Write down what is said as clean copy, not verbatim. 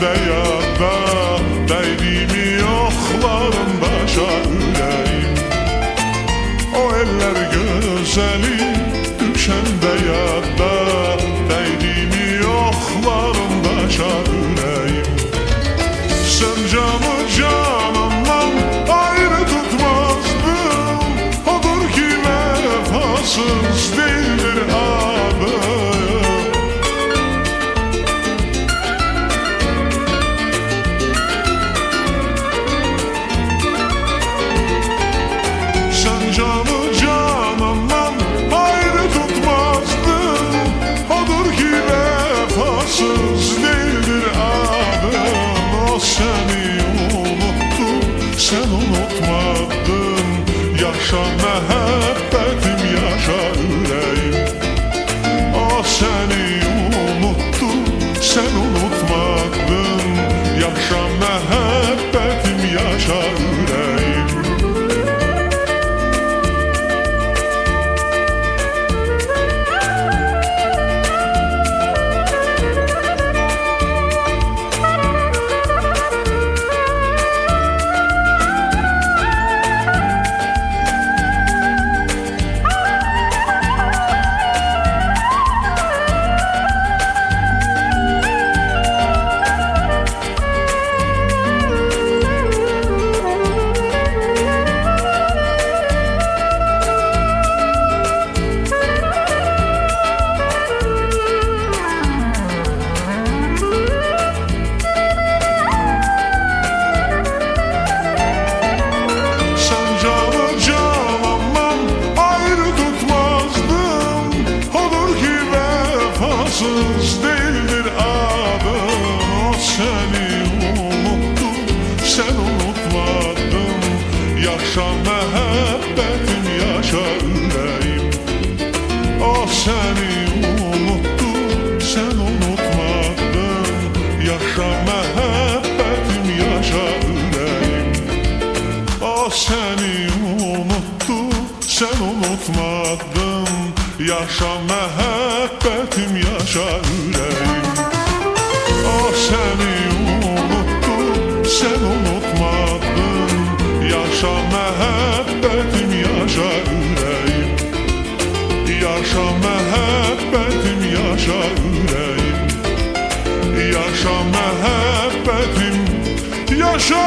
düşəndə yadda, dəydimi yoxlarında ürəyim. O eller gözəli düşəndə yadda, dəydimi yoxlarında ürəyim. Sən canı canandan ayrı tutmazdın, odur ki vefasız değildir adı. Sen canı canandan ayrı tutmazdın, odur ki vefasız değildir adın. O seni unuttu, sen unutmadın. Yaşa məhəbbətim, yaşa ürəyim. O seni unuttu, sen unutmadın. Yaşa məhəbbətim, yaşa ürəyim. Vefasız değildir adın. O seni unuttu, sen unutmadın. Yaşa məhəbbətim, yaşa ürəyim. O seni unuttu, sen unutmadın. Yaşa məhəbbətim, yaşa ürəyim. O seni unuttu, sen unutmadın. Yaşa məhəbbətim, yaşa ürəyim. O seni unuttu, sen unutmadın. Yaşa məhəbbətim, yaşa ürəyim. Yaşa məhəbbətim, yaşa ürəyim. Yaşa məhəbbətim, yaşa